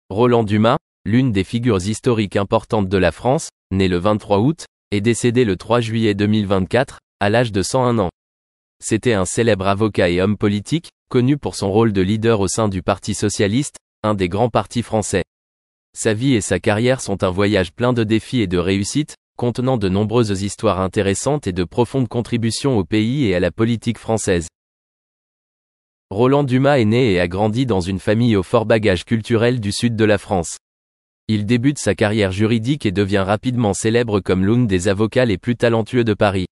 Roland Dumas, l'une des figures historiques importantes de la France, né le 23 août, et décédé le 3 juillet 2024, à l'âge de 101 ans. C'était un célèbre avocat et homme politique, connu pour son rôle de leader au sein du Parti socialiste, un des grands partis français. Sa vie et sa carrière sont un voyage plein de défis et de réussites, contenant de nombreuses histoires intéressantes et de profondes contributions au pays et à la politique française. Roland Dumas est né et a grandi dans une famille au fort bagage culturel du sud de la France. Il débute sa carrière juridique et devient rapidement célèbre comme l'un des avocats les plus talentueux de Paris.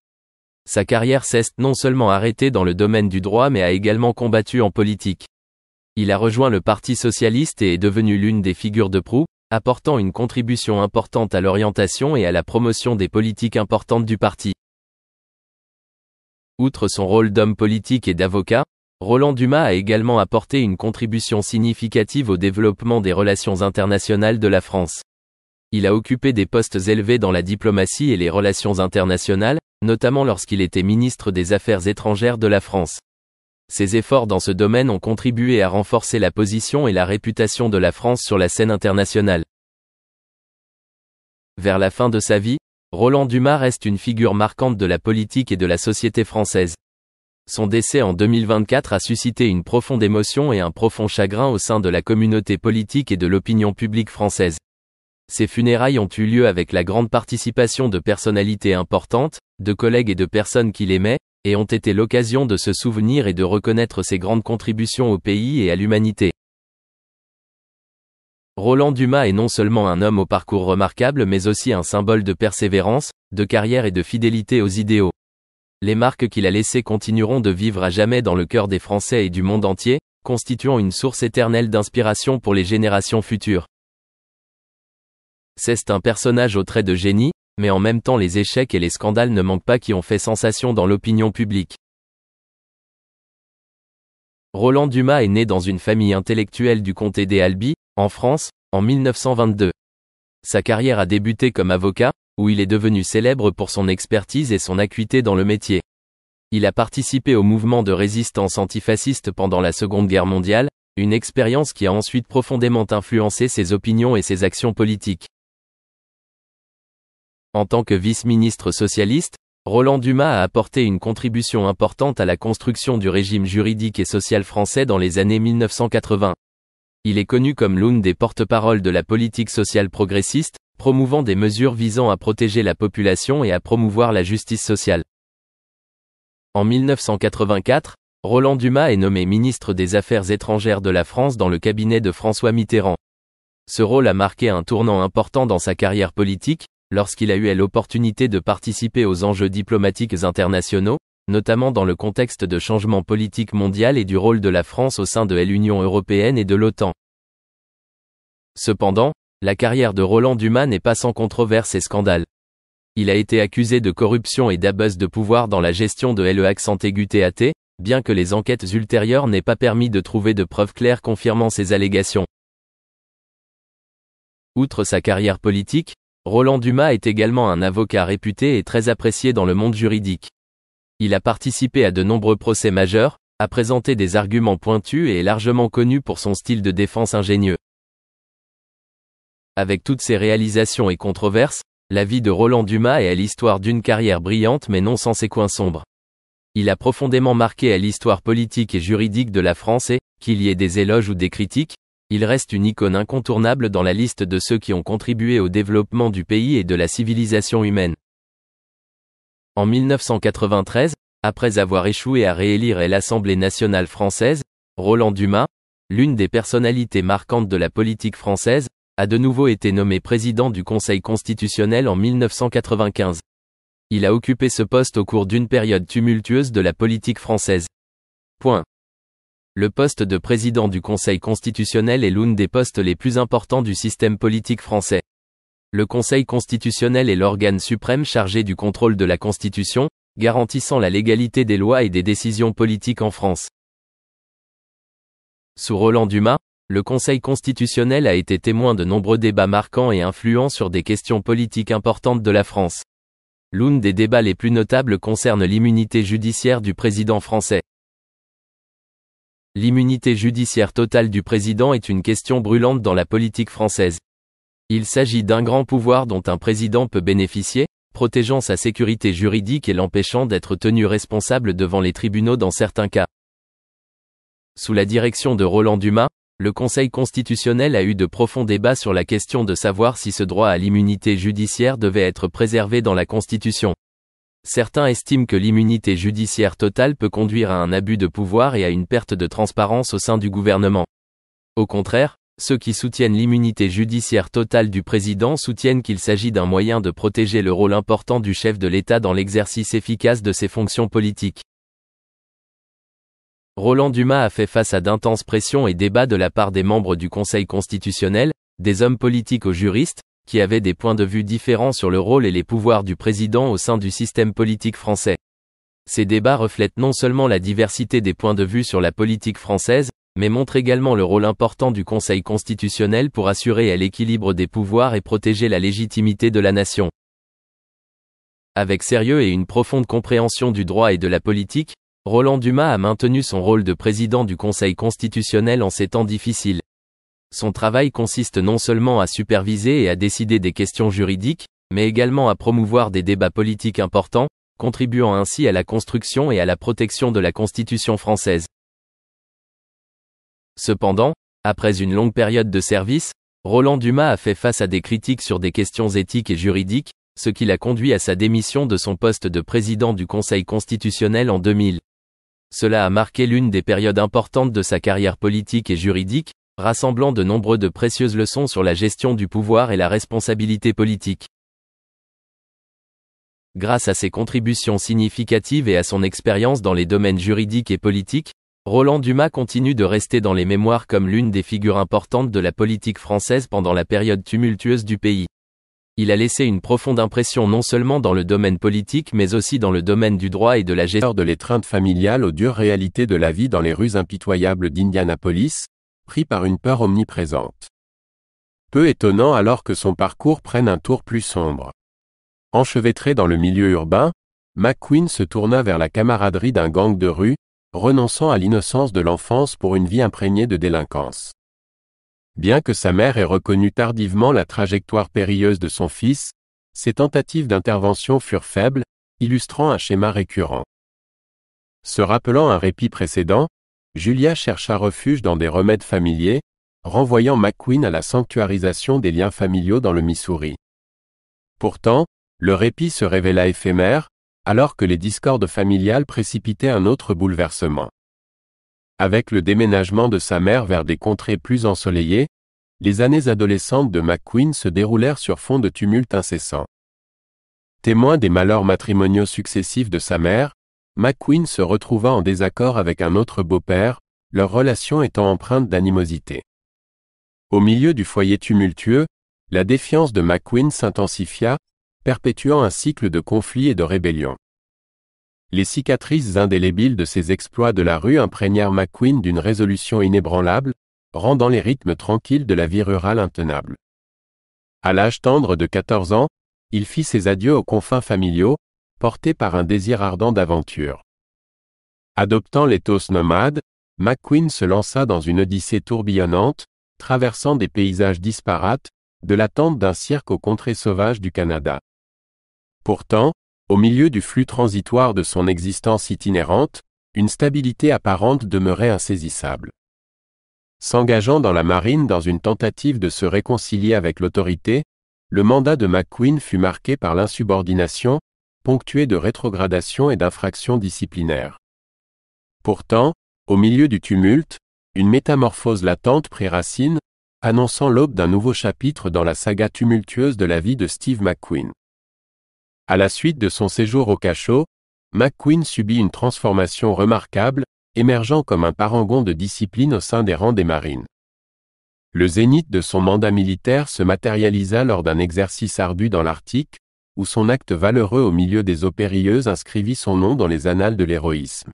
Sa carrière s'est non seulement arrêtée dans le domaine du droit mais a également combattu en politique. Il a rejoint le Parti socialiste et est devenu l'une des figures de proue, apportant une contribution importante à l'orientation et à la promotion des politiques importantes du parti. Outre son rôle d'homme politique et d'avocat, Roland Dumas a également apporté une contribution significative au développement des relations internationales de la France. Il a occupé des postes élevés dans la diplomatie et les relations internationales, notamment lorsqu'il était ministre des Affaires étrangères de la France. Ses efforts dans ce domaine ont contribué à renforcer la position et la réputation de la France sur la scène internationale. Vers la fin de sa vie, Roland Dumas reste une figure marquante de la politique et de la société française. Son décès en 2024 a suscité une profonde émotion et un profond chagrin au sein de la communauté politique et de l'opinion publique française. Ses funérailles ont eu lieu avec la grande participation de personnalités importantes, de collègues et de personnes qu'il aimait, et ont été l'occasion de se souvenir et de reconnaître ses grandes contributions au pays et à l'humanité. Roland Dumas est non seulement un homme au parcours remarquable mais aussi un symbole de persévérance, de carrière et de fidélité aux idéaux. Les marques qu'il a laissées continueront de vivre à jamais dans le cœur des Français et du monde entier, constituant une source éternelle d'inspiration pour les générations futures. C'est un personnage au trait de génie, mais en même temps les échecs et les scandales ne manquent pas qui ont fait sensation dans l'opinion publique. Roland Dumas est né dans une famille intellectuelle du comté des Albi, en France, en 1922. Sa carrière a débuté comme avocat, où il est devenu célèbre pour son expertise et son acuité dans le métier. Il a participé au mouvement de résistance antifasciste pendant la Seconde Guerre mondiale, une expérience qui a ensuite profondément influencé ses opinions et ses actions politiques. En tant que vice-ministre socialiste, Roland Dumas a apporté une contribution importante à la construction du régime juridique et social français dans les années 1980. Il est connu comme l'un des porte-paroles de la politique sociale progressiste, promouvant des mesures visant à protéger la population et à promouvoir la justice sociale. En 1984, Roland Dumas est nommé ministre des Affaires étrangères de la France dans le cabinet de François Mitterrand. Ce rôle a marqué un tournant important dans sa carrière politique, lorsqu'il a eu l'opportunité de participer aux enjeux diplomatiques internationaux, notamment dans le contexte de changement politique mondial et du rôle de la France au sein de l'Union européenne et de l'OTAN. Cependant, la carrière de Roland Dumas n'est pas sans controverses et scandales. Il a été accusé de corruption et d'abus de pouvoir dans la gestion de l'Accent-aigu-TAT, bien que les enquêtes ultérieures n'aient pas permis de trouver de preuves claires confirmant ces allégations. Outre sa carrière politique, Roland Dumas est également un avocat réputé et très apprécié dans le monde juridique. Il a participé à de nombreux procès majeurs, a présenté des arguments pointus et est largement connu pour son style de défense ingénieux. Avec toutes ces réalisations et controverses, la vie de Roland Dumas est l'histoire d'une carrière brillante mais non sans ses coins sombres. Il a profondément marqué l'histoire politique et juridique de la France et, qu'il y ait des éloges ou des critiques, il reste une icône incontournable dans la liste de ceux qui ont contribué au développement du pays et de la civilisation humaine. En 1993, après avoir échoué à réélire l'Assemblée nationale française, Roland Dumas, l'une des personnalités marquantes de la politique française, a de nouveau été nommé président du Conseil constitutionnel en 1995. Il a occupé ce poste au cours d'une période tumultueuse de la politique française. Le poste de président du Conseil constitutionnel est l'un des postes les plus importants du système politique français. Le Conseil constitutionnel est l'organe suprême chargé du contrôle de la Constitution, garantissant la légalité des lois et des décisions politiques en France. Sous Roland Dumas, le Conseil constitutionnel a été témoin de nombreux débats marquants et influents sur des questions politiques importantes de la France. L'un des débats les plus notables concerne l'immunité judiciaire du président français. L'immunité judiciaire totale du président est une question brûlante dans la politique française. Il s'agit d'un grand pouvoir dont un président peut bénéficier, protégeant sa sécurité juridique et l'empêchant d'être tenu responsable devant les tribunaux dans certains cas. Sous la direction de Roland Dumas, le Conseil constitutionnel a eu de profonds débats sur la question de savoir si ce droit à l'immunité judiciaire devait être préservé dans la Constitution. Certains estiment que l'immunité judiciaire totale peut conduire à un abus de pouvoir et à une perte de transparence au sein du gouvernement. Au contraire, ceux qui soutiennent l'immunité judiciaire totale du président soutiennent qu'il s'agit d'un moyen de protéger le rôle important du chef de l'État dans l'exercice efficace de ses fonctions politiques. Roland Dumas a fait face à d'intenses pressions et débats de la part des membres du Conseil constitutionnel, des hommes politiques aux juristes, qui avaient des points de vue différents sur le rôle et les pouvoirs du président au sein du système politique français. Ces débats reflètent non seulement la diversité des points de vue sur la politique française, mais montrent également le rôle important du Conseil constitutionnel pour assurer l'équilibre des pouvoirs et protéger la légitimité de la nation. Avec sérieux et une profonde compréhension du droit et de la politique, Roland Dumas a maintenu son rôle de président du Conseil constitutionnel en ces temps difficiles. Son travail consiste non seulement à superviser et à décider des questions juridiques, mais également à promouvoir des débats politiques importants, contribuant ainsi à la construction et à la protection de la Constitution française. Cependant, après une longue période de service, Roland Dumas a fait face à des critiques sur des questions éthiques et juridiques, ce qui l'a conduit à sa démission de son poste de président du Conseil constitutionnel en 2000. Cela a marqué l'une des périodes importantes de sa carrière politique et juridique, rassemblant de nombreuses précieuses leçons sur la gestion du pouvoir et la responsabilité politique. Grâce à ses contributions significatives et à son expérience dans les domaines juridiques et politiques, Roland Dumas continue de rester dans les mémoires comme l'une des figures importantes de la politique française pendant la période tumultueuse du pays. Il a laissé une profonde impression non seulement dans le domaine politique mais aussi dans le domaine du droit et de la gestion de l'étreinte familiale aux dures réalités de la vie dans les rues impitoyables d'Indianapolis, pris par une peur omniprésente. Peu étonnant alors que son parcours prenne un tour plus sombre. Enchevêtré dans le milieu urbain, McQueen se tourna vers la camaraderie d'un gang de rue, renonçant à l'innocence de l'enfance pour une vie imprégnée de délinquance. Bien que sa mère ait reconnu tardivement la trajectoire périlleuse de son fils, ses tentatives d'intervention furent faibles, illustrant un schéma récurrent. Se rappelant un répit précédent, Julia chercha refuge dans des remèdes familiers, renvoyant McQueen à la sanctuarisation des liens familiaux dans le Missouri. Pourtant, le répit se révéla éphémère, alors que les discordes familiales précipitaient un autre bouleversement. Avec le déménagement de sa mère vers des contrées plus ensoleillées, les années adolescentes de McQueen se déroulèrent sur fond de tumulte incessant. Témoin des malheurs matrimoniaux successifs de sa mère, McQueen se retrouva en désaccord avec un autre beau-père, leur relation étant empreinte d'animosité. Au milieu du foyer tumultueux, la défiance de McQueen s'intensifia, perpétuant un cycle de conflits et de rébellions. Les cicatrices indélébiles de ses exploits de la rue imprégnèrent McQueen d'une résolution inébranlable, rendant les rythmes tranquilles de la vie rurale intenables. À l'âge tendre de 14 ans, il fit ses adieux aux confins familiaux, porté par un désir ardent d'aventure. Adoptant l'éthos nomade, McQueen se lança dans une odyssée tourbillonnante, traversant des paysages disparates, de la tente d'un cirque aux contrées sauvages du Canada. Pourtant, au milieu du flux transitoire de son existence itinérante, une stabilité apparente demeurait insaisissable. S'engageant dans la marine dans une tentative de se réconcilier avec l'autorité, le mandat de McQueen fut marqué par l'insubordination, ponctué de rétrogradation et d'infractions disciplinaires. Pourtant, au milieu du tumulte, une métamorphose latente prit racine, annonçant l'aube d'un nouveau chapitre dans la saga tumultueuse de la vie de Steve McQueen. À la suite de son séjour au cachot, McQueen subit une transformation remarquable, émergeant comme un parangon de discipline au sein des rangs des marines. Le zénith de son mandat militaire se matérialisa lors d'un exercice ardu dans l'Arctique, où son acte valeureux au milieu des eaux périlleuses inscrivit son nom dans les annales de l'héroïsme.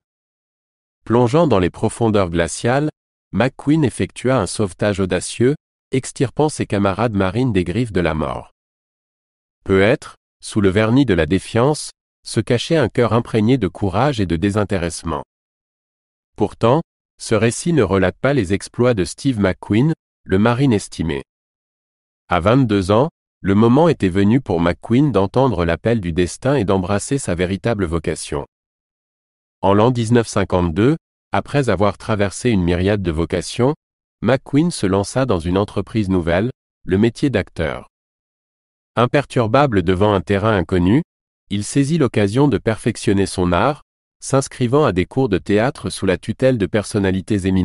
Plongeant dans les profondeurs glaciales, McQueen effectua un sauvetage audacieux, extirpant ses camarades marines des griffes de la mort. Peut-être, sous le vernis de la défiance, se cachait un cœur imprégné de courage et de désintéressement. Pourtant, Ce récit ne relate pas les exploits de Steve McQueen, le marine estimé. À 22 ans, le moment était venu pour McQueen d'entendre l'appel du destin et d'embrasser sa véritable vocation. En l'an 1952, après avoir traversé une myriade de vocations, McQueen se lança dans une entreprise nouvelle, le métier d'acteur. Imperturbable devant un terrain inconnu, il saisit l'occasion de perfectionner son art, s'inscrivant à des cours de théâtre sous la tutelle de personnalités éminentes.